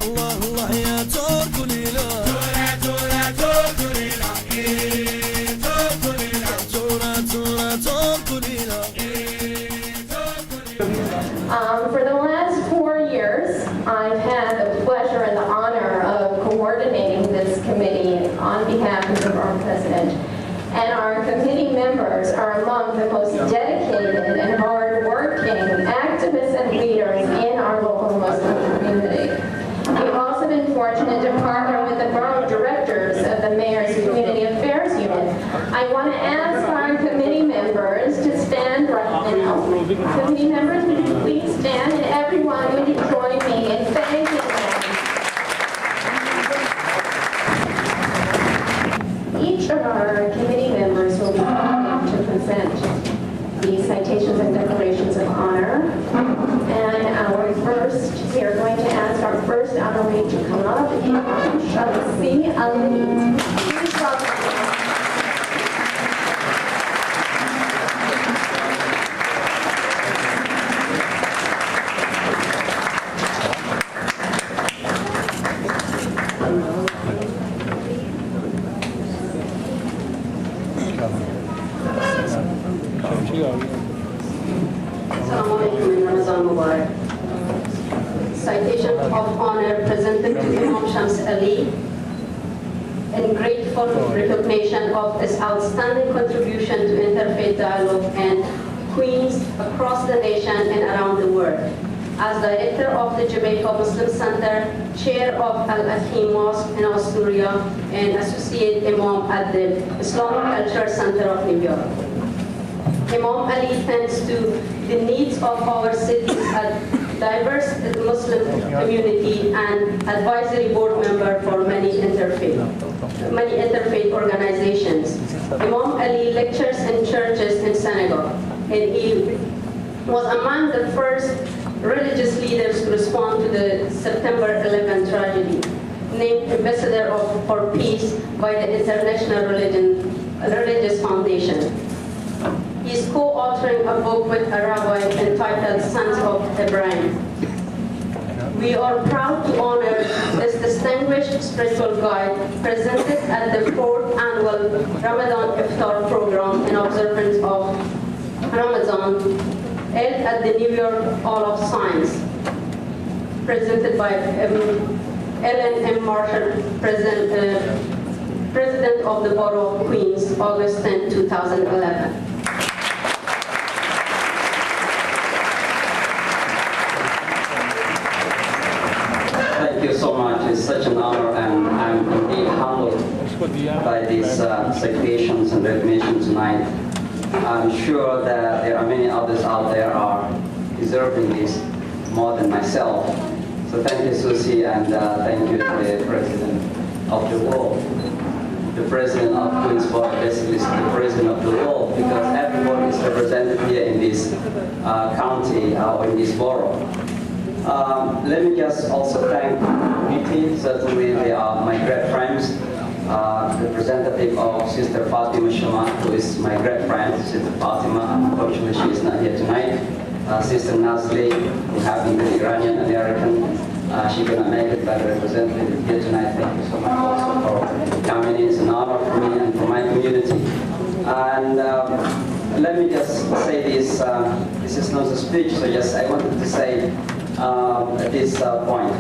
For the last 4 years, I've had the pleasure and the honor of coordinating this committee on behalf of our president. And our committee members are among the most dedicated and hard-working activists and leaders in our local Muslim community. We've also been fortunate to partner with the borough directors of the Mayor's Community Affairs Unit. I want to ask our committee members to stand right now. Committee members, would you please stand, and everyone would you join me in thanking them. Each of our committee members will be coming to present the citations and declarations of honor. And we are going to ask our first honoree to come up, Imam Shamsi Ali. Please welcome. Citation of honor presented to Imam Shamsi Ali in grateful recognition of his outstanding contribution to interfaith dialogue and Queens across the nation and around the world. As director of the Jamaica Muslim Center, chair of Al-Akhim Mosque in Astoria, and associate imam at the Islamic Culture Center of New York. Imam Ali tends to the needs of our city's diverse Muslim community and advisory board member for many interfaith organizations. Imam Ali lectures in churches in Senegal, and he was among the first religious leaders to respond to the September 11 tragedy, named Ambassador for Peace by the International Religious Foundation. He is co-authoring a book with a rabbi entitled Sons of Ibrahim. We are proud to honor this distinguished spiritual guide presented at the 4th annual Ramadan Iftar program in observance of Ramadan held at the New York Hall of Science, presented by Ellen M. Marshall, President of the Borough of Queens, August 10, 2011. Thank you so much. It's such an honor, and I'm indeed humbled by these citations and recognition tonight. I'm sure that there are many others out there are deserving this more than myself. So thank you, Susie, and thank you to the President of the world. The President of Queensborough basically is the President of the world, because everyone is represented here in this county or in this borough. Let me just also thank VP. Certainly they are my great friends. Representative of Sister Fatima Shaman, who is my great friend, Sister Fatima. Unfortunately, she is not here tonight. Sister Nasli, who happens to be Iranian American. She's going to make it, but representative here tonight. Thank you so much also for coming in. It's an honor for me and for my community. And let me just say this. This is not a speech, so just I wanted to say at this point.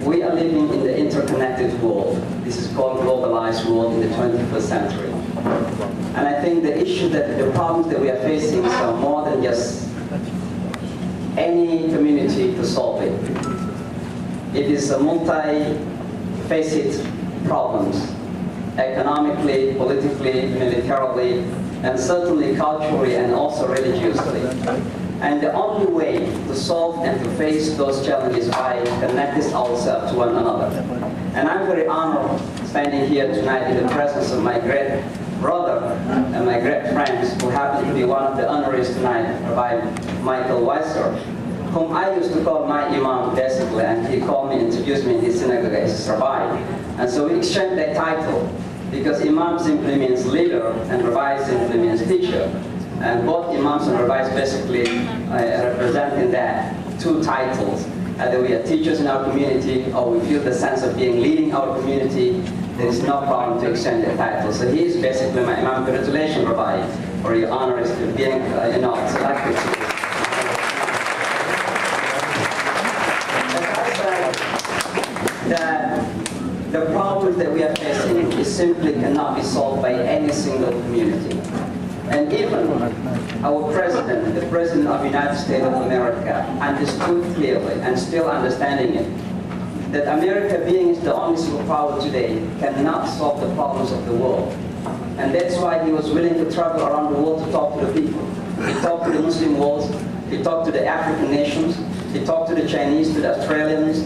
We are living in the interconnected world. This is called globalized world in the 21st century. And I think the problems that we are facing are more than just any community to solve it. It is a multi-faceted problems, economically, politically, militarily, and certainly culturally and also religiously. And the only way to solve and to face those challenges is by connecting ourselves to one another. And I'm very honored standing here tonight in the presence of my great brother and my great friends, who happen to be one of the honorees tonight, Rabbi Michael Weisser, whom I used to call my imam basically, and he called me, introduced me in his synagogue as his rabbi. And so we exchanged that title, because imam simply means leader and rabbi simply means teacher. And both imams and rabbis basically representing that two titles. either we are teachers in our community or we feel the sense of being leading our community, there is no problem to exchange the title. So he is basically my Imam. Congratulations, Rabbi, for your honor is being, selected. That the problems that we are facing is simply cannot be solved by any single community. And even our president, the president of the United States of America, understood clearly and still understanding it, that America being the only superpower today cannot solve the problems of the world. And that's why he was willing to travel around the world to talk to the people. He talked to the Muslim world, he talked to the African nations, he talked to the Chinese, to the Australians,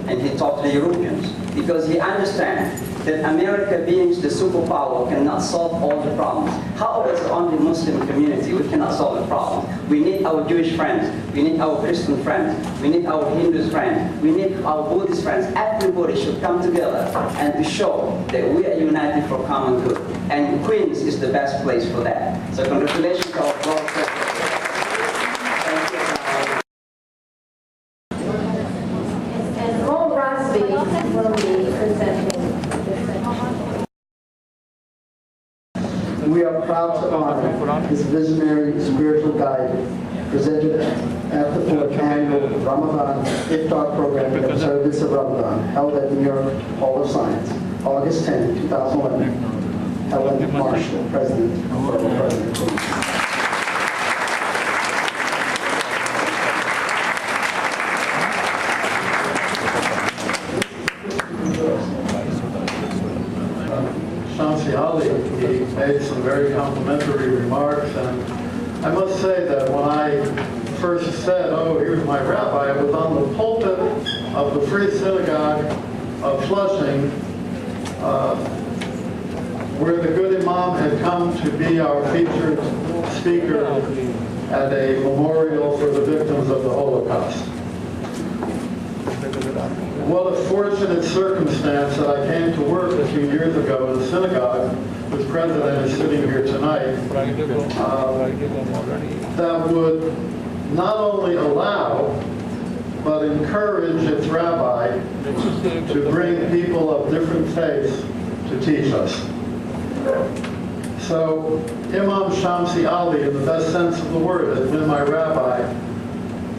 and he talked to the Europeans. Because he understands that America being the superpower cannot solve all the problems. How as the only Muslim community we cannot solve the problems? We need our Jewish friends, we need our Christian friends, we need our Hindu friends, we need our Buddhist friends. Everybody should come together and to show that we are united for common good. And Queens is the best place for that. So congratulations to our broad president. And Paul Rosby will be presenting. We are proud to honor this visionary spiritual guide presented at the 4th annual Ramadan Iftar program in observance of Ramadan held at New York Hall of Science, August 10, 2011. Helen Marshall, President, Borough President. Shamsi Ali, he made some very complimentary remarks, and I must say that when I first said, oh, here's my rabbi, I was on the pulpit of the Free Synagogue of Flushing, where the good Imam had come to be our featured speaker at a memorial for the victims of the Holocaust. What a fortunate circumstance that I came to work a few years ago in the synagogue, whose president is sitting here tonight, that would not only allow, but encourage its rabbi to bring people of different faiths to teach us. So Imam Shamsi Ali, in the best sense of the word, has been my rabbi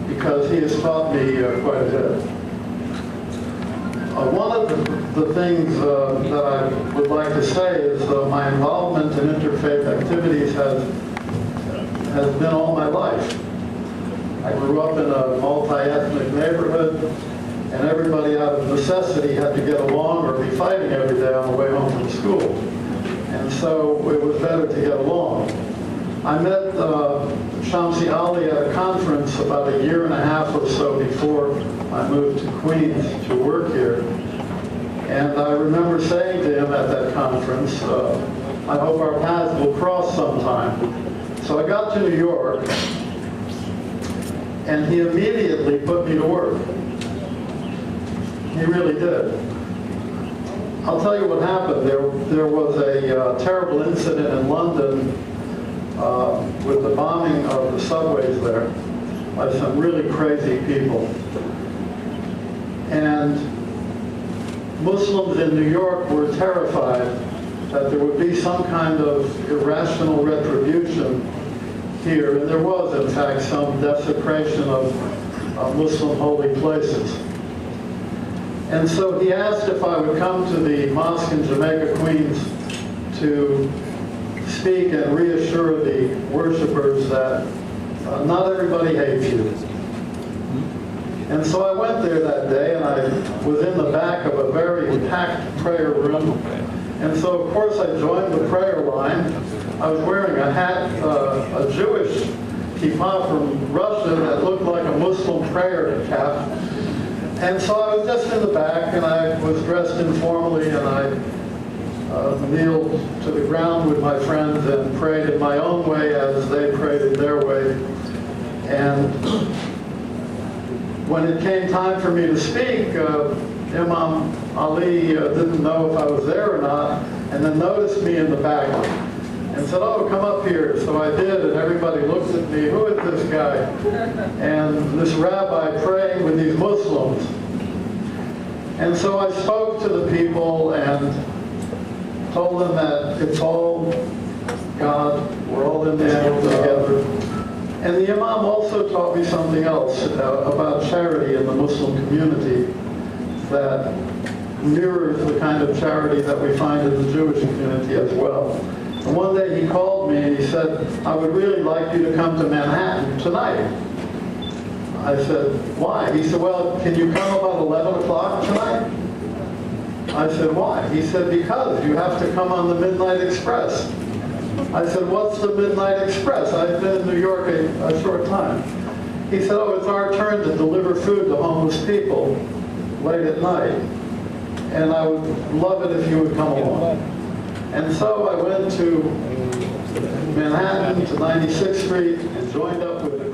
because he has taught me quite a bit. One of the things that I would like to say is my involvement in interfaith activities has been all my life. I grew up in a multi-ethnic neighborhood, and everybody out of necessity had to get along or be fighting every day on the way home from school. And so it was better to get along. I met Shamsi Ali at a conference about a year and a half or so before I moved to Queens to work here. And I remember saying to him at that conference, I hope our paths will cross sometime. So I got to New York, and he immediately put me to work. He really did. I'll tell you what happened. There was a terrible incident in London with the bombing of the subways there by some really crazy people. And Muslims in New York were terrified that there would be some kind of irrational retribution here, and there was, in fact, some desecration of Muslim holy places. And so he asked if I would come to the mosque in Jamaica, Queens, to speak and reassure the worshipers that not everybody hates you. And so I went there that day, and I was in the back of a very packed prayer room. And so, of course, I joined the prayer line. I was wearing a hat, a Jewish kippah from Russia that looked like a Muslim prayer cap. And so I was just in the back, and I was dressed informally, and I kneeled to the ground with my friends and prayed in my own way as they prayed in their way. And when it came time for me to speak, Imam Ali didn't know if I was there or not, and then noticed me in the back. and said, oh, come up here. So I did, and everybody looked at me, who is this guy? And this rabbi praying with these Muslims. And so I spoke to the people and told them that it's all God, we're all in this together. And the Imam also taught me something else about charity in the Muslim community that mirrors the kind of charity that we find in the Jewish community as well. And one day he called me and he said, I would really like you to come to Manhattan tonight. I said, why? He said, well, can you come about 11 o'clock tonight? I said, why? He said, because you have to come on the Midnight Express. I said, what's the Midnight Express? I've been in New York a short time. He said, oh, it's our turn to deliver food to homeless people late at night. And I would love it if you would come along. And so I went to Manhattan to 96th Street and joined up with